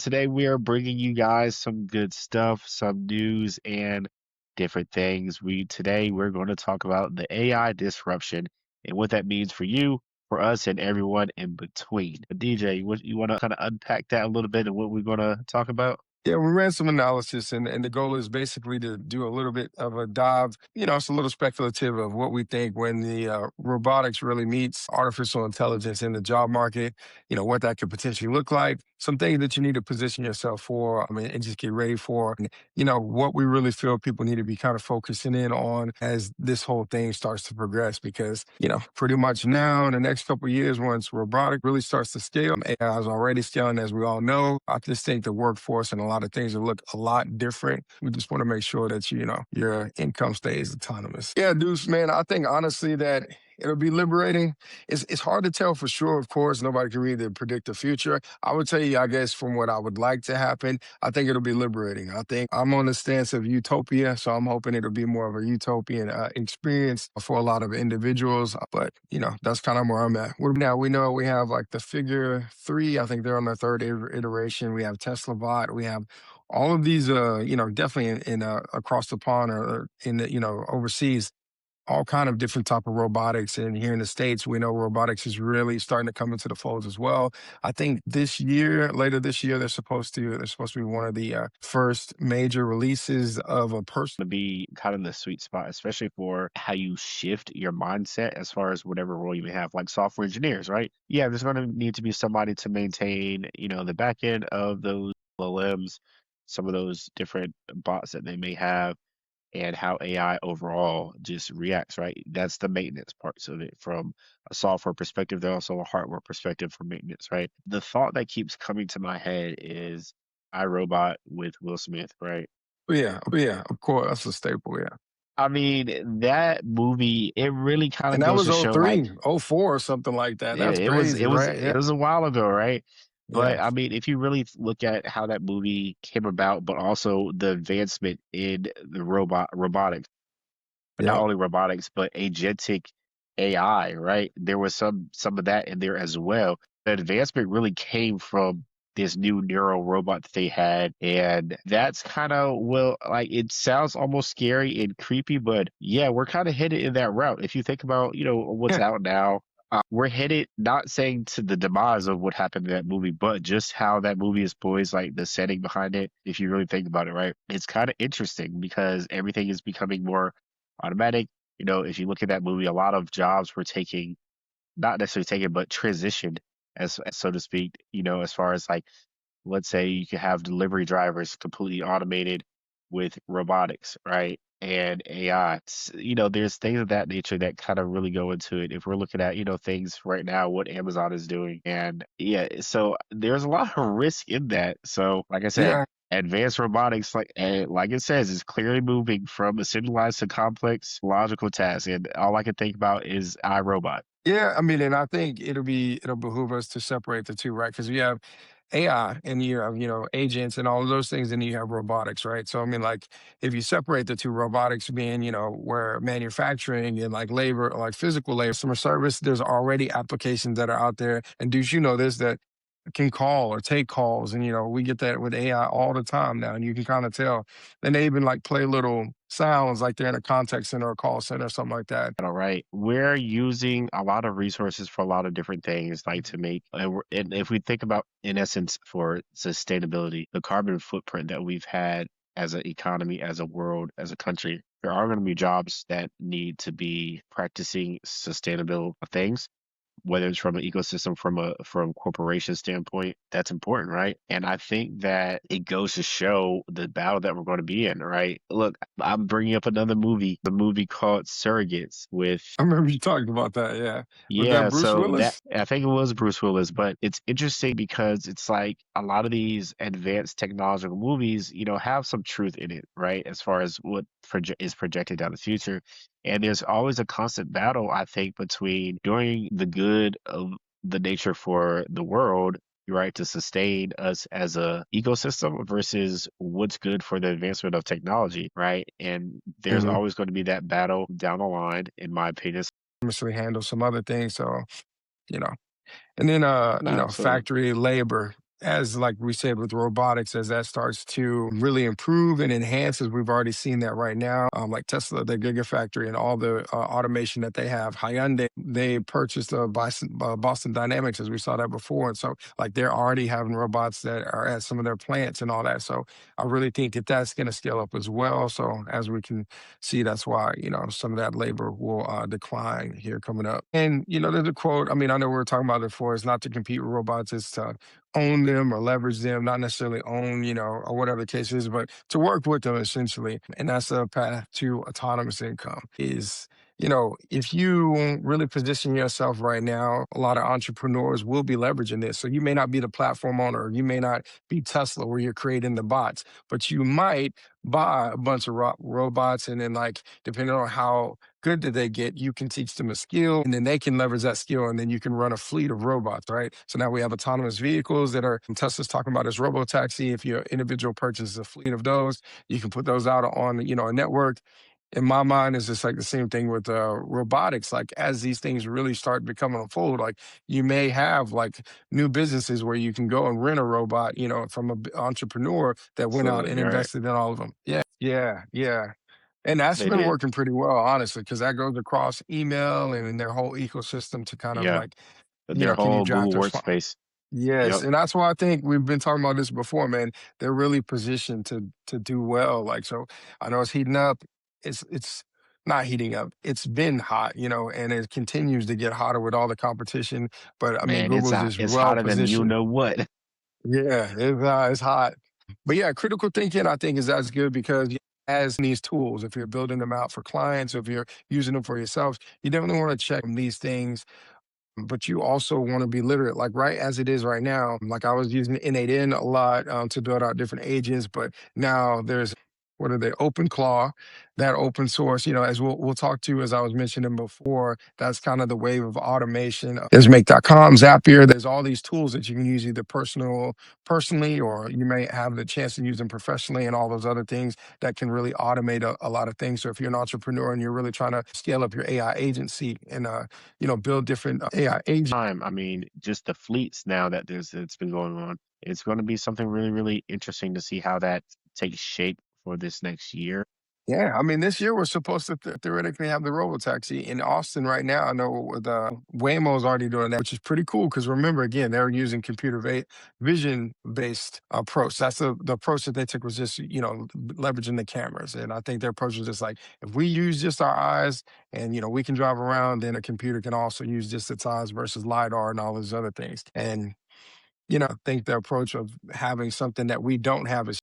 Today we are bringing you guys some good stuff, some news and different things. We're going to talk about the AI disruption and what that means for you, for us, and everyone in between. DJ, you want to kind of unpack that a little bit and what we're going to talk about? Yeah, we ran some analysis, and the goal is basically to do a little bit of a dive. It's a little speculative of what we think when the robotics really meets artificial intelligence in the job market, what that could potentially look like, some things that you need to position yourself for, and just get ready for, and, what we really feel people need to be kind of focusing in on as this whole thing starts to progress. Because, pretty much now in the next couple of years, once robotic really starts to scale, AI is already scaling, as we all know. I just think the workforce and a lot of things will look a lot different. We just want to make sure that your income stays autonomous. Yeah, Deuce, man, I think honestly that it'll be liberating. It's hard to tell for sure, of course. Nobody can really predict the future. I would tell you, I guess, from what I would like to happen, I think it'll be liberating. I think I'm on the stance of utopia, so I'm hoping it'll be more of a utopian experience for a lot of individuals. But that's kind of where I'm at. Now we know we have like the figure three. I think they're on their third iteration. We have Tesla Bot. We have all of these, definitely in across the pond or in the, overseas, all kind of different type of robotics. And here in the States, we know robotics is really starting to come into the fold as well. I think later this year, they're supposed to be one of the first major releases of a person. To be kind of the sweet spot, especially for how you shift your mindset as far as whatever role you may have, like software engineers, right? Yeah, there's going to need to be somebody to maintain, the back end of those LLMs, some of those different bots that they may have, and how AI overall just reacts, right? That's the maintenance parts of it. From a software perspective, there's also a hardware perspective for maintenance, right? The thought that keeps coming to my head is iRobot with Will Smith, right? Yeah, of course, that's a staple. Yeah, I mean, that movie, it really kind of and that goes was to oh show like three, oh four, or something like that. it, That's it was it crazy, was right? it Yeah, was a while ago, right? yeah, But I mean, if you really look at how that movie came about, but also the advancement in the robotics, but not yeah. only robotics, but agentic AI, right? There was some of that in there as well. The advancement really came from this new neural robot that they had, and that's kind of, well, like, it sounds almost scary and creepy, but yeah, we're kind of headed in that route. If you think about, what's out now, we're headed, not saying to the demise of what happened in that movie, but just how that movie is poised, like the setting behind it. If you really think about it, right? It's kind of interesting because everything is becoming more automatic. If you look at that movie, a lot of jobs were taking, not necessarily taken, but transitioned, as so to speak, as far as like, let's say you could have delivery drivers completely automated with robotics, right? And AI. There's things of that nature that kind of really go into it. If we're looking at, things right now, what Amazon is doing. And yeah, so there's a lot of risk in that. So, like I said, Yeah, advanced robotics, like it says, is clearly moving from a centralized to complex logical tasks. And all I can think about is iRobot. yeah. I mean, and I think it'll behoove us to separate the two, right? Because we have AI and you have, agents and all of those things, and then you have robotics, right? So I mean, like if you separate the two, robotics being, where manufacturing and like labor, like physical labor, customer service, there's already applications that are out there. And do you know this that can call or take calls, and we get that with AI all the time now, and you can kind of tell. And they even like play little sounds like they're in a contact center or call center or something like that. All right. We're using a lot of resources for a lot of different things, like to make, and if we think about, in essence, for sustainability, the carbon footprint that we've had as an economy, as a world, as a country, there are going to be jobs that need to be practicing sustainable things, whether it's from an ecosystem, from corporation standpoint. That's important, right? And I think that it goes to show the battle that we're going to be in, right? Look, I'm bringing up another movie, the movie called Surrogates with, I remember you talking about that. Yeah, was that yeah, Bruce so that, Willis? I think it was Bruce Willis, but it's interesting because it's like a lot of these advanced technological movies, have some truth in it, right? As far as what is projected down the future. And there's always a constant battle, I think, between doing the good of the nature for the world, right, to sustain us as a ecosystem versus what's good for the advancement of technology, right? And there's Hmm. always going to be that battle down the line, in my opinion. Obviously handle some other things. So, you know, and then, No, absolutely. factory labor. as like we said with robotics, as that starts to really improve and enhance, as we've already seen that right now, like Tesla, the Gigafactory, and all the automation that they have. Hyundai, they purchased Boston Dynamics, as we saw that before, and so like they're already having robots that are at some of their plants and all that. So I really think that that's going to scale up as well. So as we can see, that's why some of that labor will decline here coming up. And there's a quote. I mean, I know we were talking about it before. It's not to compete with robots; it's to own them or leverage them, not necessarily own, or whatever the case is, but to work with them essentially. And that's a path to autonomous income is, if you really position yourself right now, a lot of entrepreneurs will be leveraging this. So you may not be the platform owner, you may not be Tesla where you're creating the bots, but you might buy a bunch of robots and then like, depending on how good did they get, you can teach them a skill and then they can leverage that skill and then you can run a fleet of robots, right? So now we have autonomous vehicles that are Tesla's talking about as robotaxi. If your individual purchases a fleet of those, you can put those out on, a network. In my mind, it's just like the same thing with robotics. Like as these things really start becoming a fold, like you may have like new businesses where you can go and rent a robot, from an entrepreneur that went out and Absolutely right. invested in all of them. Yeah, yeah, yeah. And that's They been did. working pretty well, honestly, because that goes across email and in their whole ecosystem to kind of Yeah. like, Their can you whole draft Google a response? workspace. Yes, Yep. and that's why I think we've been talking about this before, man. They're really positioned to do well. Like, so I know it's heating up. It's not heating up. It's been hot, and it continues to get hotter with all the competition. But I mean, Man, it's Google's just it's well hotter than you positioned. know what. Yeah, it's hot. But yeah, critical thinking I think is as good because as these tools, if you're building them out for clients, if you're using them for yourselves, you definitely want to check these things, but you also want to be literate, like right as it is right now. Like I was using N8N a lot to build out different agents, but now there's what are they? OpenClaw, that open source. As we'll talk to, as I was mentioning before, that's kind of the wave of automation. There's Make.com, Zapier. There's all these tools that you can use either personally, or you may have the chance to use them professionally, and all those other things that can really automate a lot of things. So if you're an entrepreneur and you're really trying to scale up your AI agency and build different AI agents. Time. I mean, just the fleets now that it's been going on. It's going to be something really, really interesting to see how that takes shape for this next year. Yeah, I mean, this year we're supposed to theoretically have the robotaxi in Austin right now. I know the Waymo's already doing that, which is pretty cool because remember, again, they're using computer vision based approach. That's the approach that they took was just leveraging the cameras, and I think their approach was just like if we use just our eyes and we can drive around, then a computer can also use just its eyes versus lidar and all those other things. And I think the approach of having something that we don't have is